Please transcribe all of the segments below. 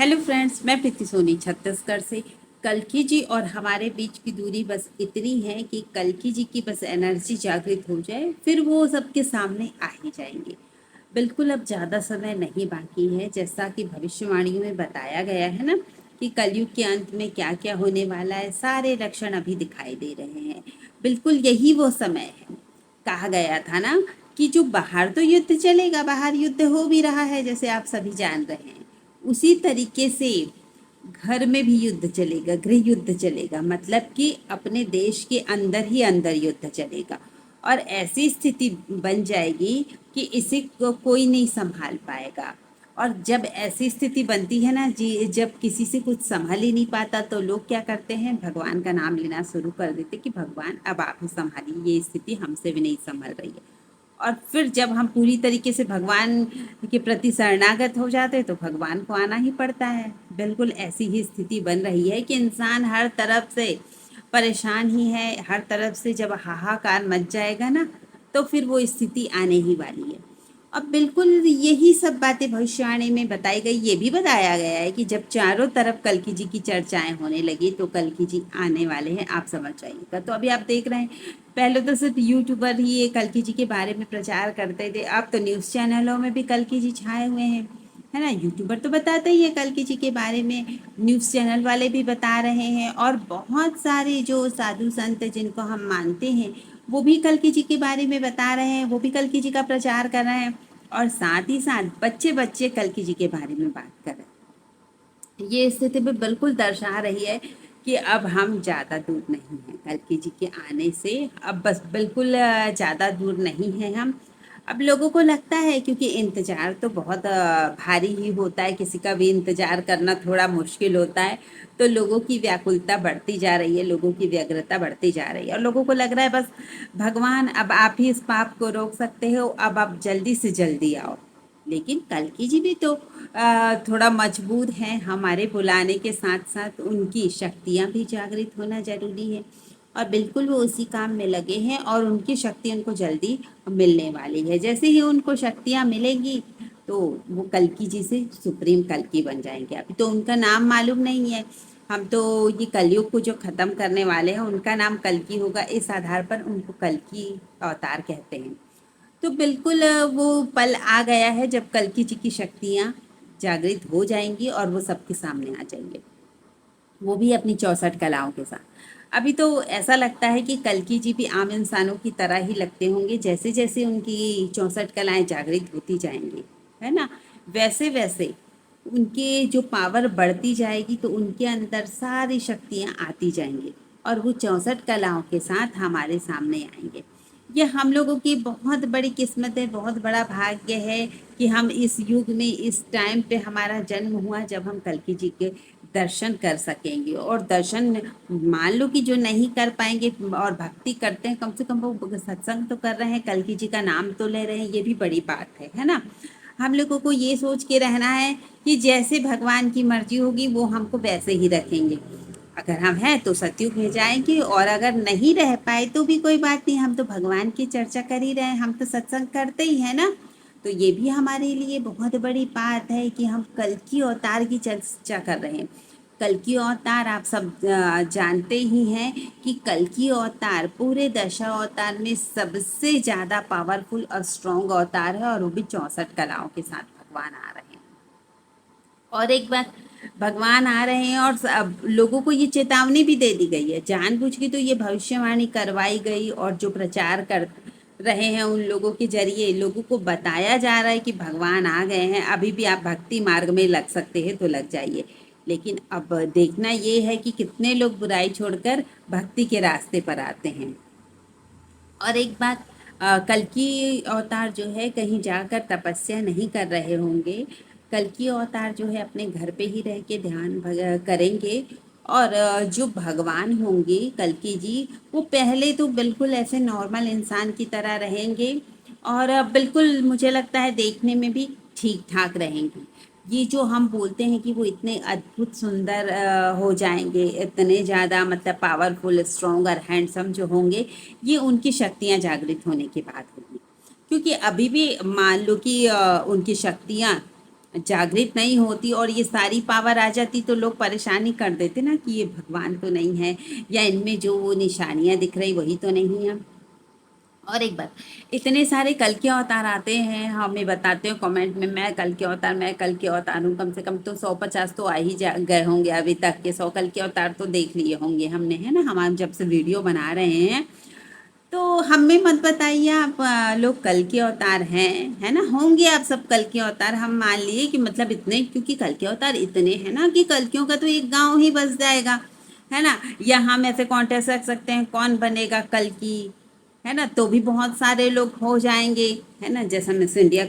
Hello friends, मैं प्रीति सोनी छत्तीसगढ़ से। कल्कि जी और हमारे बीच की दूरी बस इतनी है कि कल्कि जी की बस एनर्जी जागृत हो जाए, फिर वो सबके सामने आ ही जाएंगे। बिल्कुल अब ज़्यादा समय नहीं बाकी है। जैसा कि भविष्यवाणियों में बताया गया है ना कि कलयुग के अंत में क्या क्या होने वाला है, सारे लक्षण अभी दिखाई दे रहे हैं। बिल्कुल यही वो समय है। कहा गया था ना कि जो बाहर तो युद्ध चलेगा, बाहर युद्ध हो भी रहा है जैसे आप सभी जान रहे हैं, उसी तरीके से घर में भी युद्ध चलेगा, गृह युद्ध चलेगा। मतलब कि अपने देश के अंदर ही अंदर युद्ध चलेगा और ऐसी स्थिति बन जाएगी कि इसे कोई नहीं संभाल पाएगा। और जब ऐसी स्थिति बनती है ना जी, जब किसी से कुछ संभाल ही नहीं पाता, तो लोग क्या करते हैं, भगवान का नाम लेना शुरू कर देते कि भगवान अब आप ही संभालिए, ये स्थिति हमसे भी नहीं संभल रही है। और फिर जब हम पूरी तरीके से भगवान के प्रति शरणागत हो जाते तो भगवान को आना ही पड़ता है। बिल्कुल ऐसी ही स्थिति बन रही है कि इंसान हर तरफ से परेशान ही है। हर तरफ से जब हाहाकार मच जाएगा ना, तो फिर वो स्थिति आने ही वाली है। अब बिल्कुल यही सब बातें भविष्यवाणी में बताई गई। ये भी बताया गया है कि जब चारों तरफ कल्कि जी की चर्चाएं होने लगी तो कल्कि जी आने वाले हैं, आप समझ जाइएगा। तो अभी आप देख रहे हैं, पहले तो सिर्फ यूट्यूबर ही ये कल्कि जी के बारे में प्रचार करते थे, अब तो न्यूज़ चैनलों में भी कल्कि जी छाए हुए हैं, है ना। यूट्यूबर तो बताते ही है कल्कि जी के बारे में, न्यूज़ चैनल वाले भी बता रहे हैं, और बहुत सारे जो साधु संत जिनको हम मानते हैं वो भी कल्कि जी के बारे में बता रहे हैं, वो भी कल्कि जी का प्रचार कर रहे हैं। और साथ ही साथ बच्चे बच्चे कल्कि जी के बारे में बात कर रहे हैं। ये स्थिति भी बिल्कुल दर्शा रही है कि अब हम ज़्यादा दूर नहीं हैं कल्कि जी के आने से। अब बस बिल्कुल ज़्यादा दूर नहीं हैं हम। अब लोगों को लगता है, क्योंकि इंतज़ार तो बहुत भारी ही होता है, किसी का भी इंतज़ार करना थोड़ा मुश्किल होता है। तो लोगों की व्याकुलता बढ़ती जा रही है, लोगों की व्यग्रता बढ़ती जा रही है, और लोगों को लग रहा है बस भगवान अब आप ही इस पाप को रोक सकते हो, अब आप जल्दी से जल्दी आओ। लेकिन कल्कि जी भी तो थोड़ा मजबूर हैं। हमारे बुलाने के साथ साथ उनकी शक्तियाँ भी जागृत होना जरूरी है, और बिल्कुल वो उसी काम में लगे हैं, और उनकी शक्ति उनको जल्दी मिलने वाली है। जैसे ही उनको शक्तियाँ मिलेंगी तो वो कल्कि जी से सुप्रीम कल्कि बन जाएंगे। अभी तो उनका नाम मालूम नहीं है। हम तो ये कलयुग को जो खत्म करने वाले हैं उनका नाम कल्कि होगा, इस आधार पर उनको कल्कि अवतार कहते हैं। तो बिल्कुल वो पल आ गया है जब कल्कि जी की शक्तियाँ जागृत हो जाएंगी और वो सबके सामने आ जाएंगे, वो भी अपनी 64 कलाओं के साथ। अभी तो ऐसा लगता है कि कल्कि जी भी आम इंसानों की तरह ही लगते होंगे। जैसे जैसे उनकी 64 कलाएं जागृत होती जाएंगी, है ना, वैसे वैसे उनके जो पावर बढ़ती जाएगी, तो उनके अंदर सारी शक्तियाँ आती जाएंगी और वो 64 कलाओं के साथ हमारे सामने आएंगे। ये हम लोगों की बहुत बड़ी किस्मत है, बहुत बड़ा भाग्य है कि हम इस युग में, इस टाइम पे हमारा जन्म हुआ जब हम कल्कि जी के दर्शन कर सकेंगे। और दर्शन मान लो कि जो नहीं कर पाएंगे और भक्ति करते हैं, कम से कम वो सत्संग तो कर रहे हैं, कल्कि जी का नाम तो ले रहे हैं, ये भी बड़ी बात है ना। हम लोगों को ये सोच के रहना है कि जैसे भगवान की मर्जी होगी वो हमको वैसे ही रखेंगे। अगर हम हैं तो सतयुग में जाएंगे, और अगर नहीं रह पाए तो भी कोई बात नहीं, हम तो भगवान की चर्चा कर ही रहे हैं, हम तो सत्संग करते ही है ना। तो ये भी हमारे लिए बहुत बड़ी बात है कि हम कल्कि अवतार की चर्चा कर रहे हैं। कल्कि अवतार आप सब जानते ही हैं कि कल्कि अवतार पूरे दशा अवतार में सबसे ज़्यादा पावरफुल और स्ट्रॉन्ग अवतार है, और वो भी 64 कलाओं के साथ भगवान आ रहे हैं। और एक बात, भगवान आ रहे हैं और अब लोगों को ये चेतावनी भी दे दी गई है, जानबूझ के तो ये भविष्यवाणी करवाई गई, और जो प्रचार कर रहे हैं उन लोगों के जरिए लोगों को बताया जा रहा है कि भगवान आ गए हैं, अभी भी आप भक्ति मार्ग में लग सकते हैं तो लग जाइए। लेकिन अब देखना ये है कि कितने लोग बुराई छोड़कर भक्ति के रास्ते पर आते हैं। और एक बात, कल्कि अवतार जो है कहीं जाकर तपस्या नहीं कर रहे होंगे। कल्कि अवतार जो है अपने घर पे ही रह के ध्यान करेंगे। और जो भगवान होंगे कल्कि जी, वो पहले तो बिल्कुल ऐसे नॉर्मल इंसान की तरह रहेंगे, और बिल्कुल मुझे लगता है देखने में भी ठीक ठाक रहेंगी। ये जो हम बोलते हैं कि वो इतने अद्भुत सुंदर हो जाएंगे, इतने ज़्यादा मतलब पावरफुल, स्ट्रॉन्ग और हैंडसम जो होंगे, ये उनकी शक्तियाँ जागृत होने के बाद होगी। क्योंकि अभी भी मान लो कि उनकी शक्तियाँ जागृत नहीं होती और ये सारी पावर आ जाती तो लोग परेशानी कर देते ना कि ये भगवान तो नहीं है, या इनमें जो वो निशानियां दिख रही वही तो नहीं है। और एक बात, इतने सारे कल के अवतार आते हैं, हमें बताते हो कमेंट में मैं कल के अवतार, मैं कल के अवतार हूँ, कम से कम तो 150 तो आ ही जा गए होंगे अभी तक के, 100 कल के अवतार तो देख लिए होंगे हमने, है ना, हम जब से वीडियो बना रहे हैं। तो हमें मत बताइए आप लोग कल के अवतार हैं, है ना, होंगे आप सब कल के अवतार, हम मान लिए कि मतलब इतने, क्योंकि कल के अवतार इतने हैं ना कि कलकियों का तो एक गांव ही बस जाएगा, है ना। या हम ऐसे कॉन्टेस्ट रख सकते हैं कौन बनेगा कल की, है ना, तो भी बहुत सारे लोग हो जाएंगे, है ना। जैसा मिस इंडिया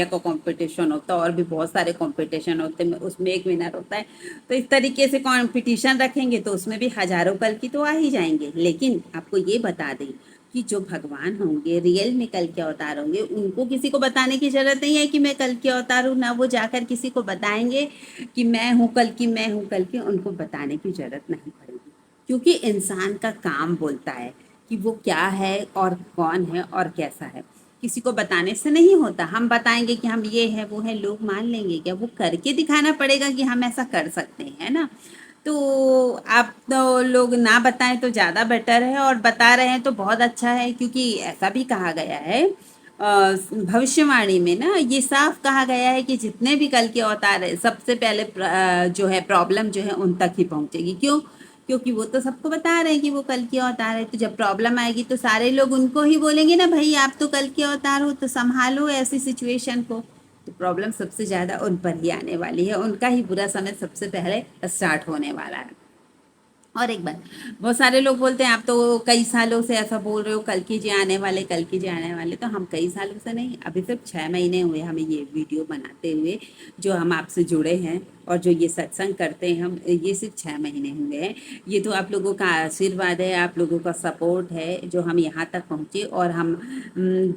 का कंपटीशन होता है और भी बहुत सारे कंपटीशन होते हैं, उसमें एक विनर होता है। तो इस तरीके से कंपटीशन रखेंगे तो उसमें भी हजारों कल की तो आ ही जाएंगे। लेकिन आपको ये बता दें कि जो भगवान होंगे रियल में कल के अवतार होंगे, उनको किसी को बताने की जरूरत नहीं है कि मैं कल के अवतार हूँ, ना वो जाकर किसी को बताएंगे कि मैं हूँ कल की, मैं हूँ कल की, उनको बताने की जरूरत नहीं पड़ेगी। क्योंकि इंसान का काम बोलता है कि वो क्या है और कौन है और कैसा है, किसी को बताने से नहीं होता। हम बताएंगे कि हम ये है वो है, लोग मान लेंगे क्या? वो करके दिखाना पड़ेगा कि हम ऐसा कर सकते हैं ना। तो आप तो लोग ना बताएं तो ज़्यादा बेटर है, और बता रहे हैं तो बहुत अच्छा है, क्योंकि ऐसा भी कहा गया है भविष्यवाणी में ना, ये साफ कहा गया है कि जितने भी कल के अवतार है सबसे पहले जो है प्रॉब्लम जो है उन तक ही पहुंचेगी। क्यों? क्योंकि वो तो सबको बता रहे हैं कि वो कल के अवतार है, तो जब प्रॉब्लम आएगी तो सारे लोग उनको ही बोलेंगे ना, भाई आप तो कल के अवतार हो तो संभालो ऐसी सिचुएशन को। तो प्रॉब्लम सबसे ज़्यादा उन पर ही आने वाली है, उनका ही बुरा समय सबसे पहले स्टार्ट होने वाला है। और एक बात, बहुत सारे लोग बोलते हैं आप तो कई सालों से ऐसा बोल रहे हो कल की जी आने वाले, कल की जी आने वाले। तो हम कई सालों से नहीं, अभी सिर्फ 6 महीने हुए हमें ये वीडियो बनाते हुए, जो हम आपसे जुड़े हैं और जो ये सत्संग करते हैं हम, ये सिर्फ 6 महीने हुए हैं। ये तो आप लोगों का आशीर्वाद है, आप लोगों का सपोर्ट है जो हम यहाँ तक पहुँचे और हम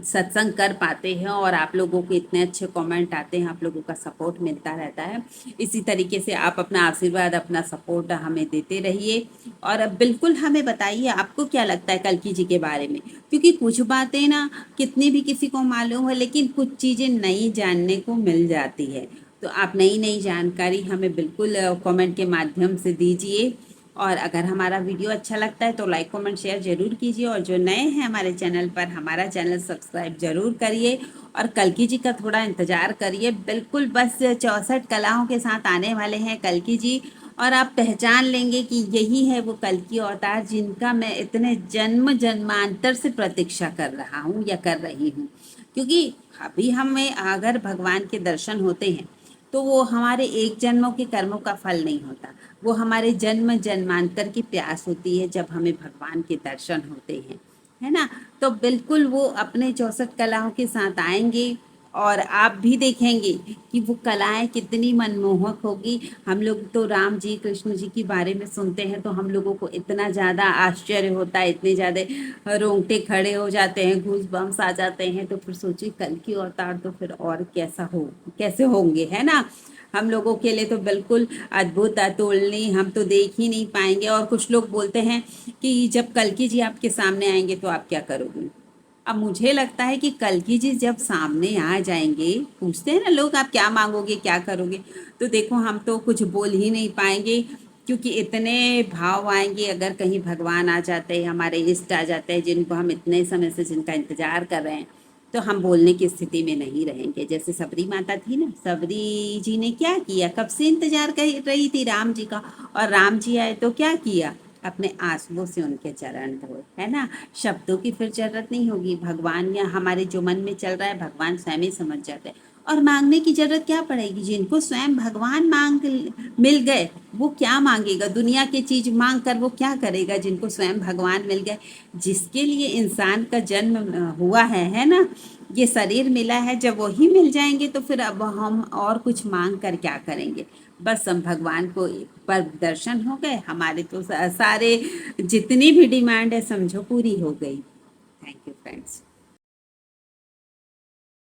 सत्संग कर पाते हैं, और आप लोगों के इतने अच्छे कमेंट आते हैं, आप लोगों का सपोर्ट मिलता रहता है। इसी तरीके से आप अपना आशीर्वाद, अपना सपोर्ट हमें देते रहिए। और अब बिल्कुल हमें बताइए आपको क्या लगता है कल्कि जी के बारे में, क्योंकि कुछ बातें ना कितनी भी किसी को मालूम है, लेकिन कुछ चीज़ें नई जानने को मिल जाती है। तो आप नई नई जानकारी हमें बिल्कुल कमेंट के माध्यम से दीजिए। और अगर हमारा वीडियो अच्छा लगता है तो लाइक कमेंट शेयर जरूर कीजिए, और जो नए हैं हमारे चैनल पर, हमारा चैनल सब्सक्राइब जरूर करिए। और कल्कि जी का थोड़ा इंतज़ार करिए, बिल्कुल बस 64 कलाओं के साथ आने वाले हैं कल्कि जी। और आप पहचान लेंगे कि यही है वो कल्कि अवतार जिनका मैं इतने जन्म जन्मांतर से प्रतीक्षा कर रहा हूँ या कर रही हूँ। क्योंकि अभी हमें अगर भगवान के दर्शन होते हैं तो वो हमारे एक जन्मों के कर्मों का फल नहीं होता, वो हमारे जन्म जन्मांतर की प्यास होती है जब हमें भगवान के दर्शन होते हैं, है ना। तो बिल्कुल वो अपने 64 कलाओं के साथ आएंगे, और आप भी देखेंगे कि वो कलाएं कितनी मनमोहक होगी। हम लोग तो राम जी कृष्ण जी के बारे में सुनते हैं तो हम लोगों को इतना ज़्यादा आश्चर्य होता है, इतने ज़्यादा रोंगटे खड़े हो जाते हैं, गूज बम्स आ जाते हैं। तो फिर सोचिए कल की अवतार तो फिर और कैसे होंगे, है ना। हम लोगों के लिए तो बिल्कुल अद्भुत अतुलनीय, हम तो देख ही नहीं पाएंगे। और कुछ लोग बोलते हैं कि जब कल्कि जी आपके सामने आएंगे तो आप क्या करोगे। अब मुझे लगता है कि कल्कि जी जब सामने आ जाएंगे, पूछते हैं ना लोग आप क्या मांगोगे क्या करोगे, तो देखो हम तो कुछ बोल ही नहीं पाएंगे, क्योंकि इतने भाव आएंगे। अगर कहीं भगवान आ जाते हैं, हमारे इष्ट आ जाते हैं जिनको हम इतने समय से जिनका इंतजार कर रहे हैं, तो हम बोलने की स्थिति में नहीं रहेंगे। जैसे सबरी माता थी ना, सबरी जी ने क्या किया, कब से इंतजार कर रही थी राम जी का, और राम जी आए तो क्या किया, अपने आंसुओं से उनके चरण धोए, है ना। शब्दों की फिर जरूरत नहीं होगी, भगवान या हमारे जो मन में चल रहा है भगवान स्वयं ही समझ जाते हैं। और मांगने की जरूरत क्या पड़ेगी, जिनको स्वयं भगवान मांग मिल गए वो क्या मांगेगा, दुनिया की चीज मांग कर वो क्या करेगा, जिनको स्वयं भगवान मिल गए, जिसके लिए इंसान का जन्म हुआ है ना, ये शरीर मिला है। जब वही मिल जाएंगे तो फिर अब हम और कुछ मांग कर क्या करेंगे। बस हम भगवान को पर दर्शन हो गए, हमारे तो सारे जितनी भी डिमांड है समझो पूरी हो गई। Thank you friends.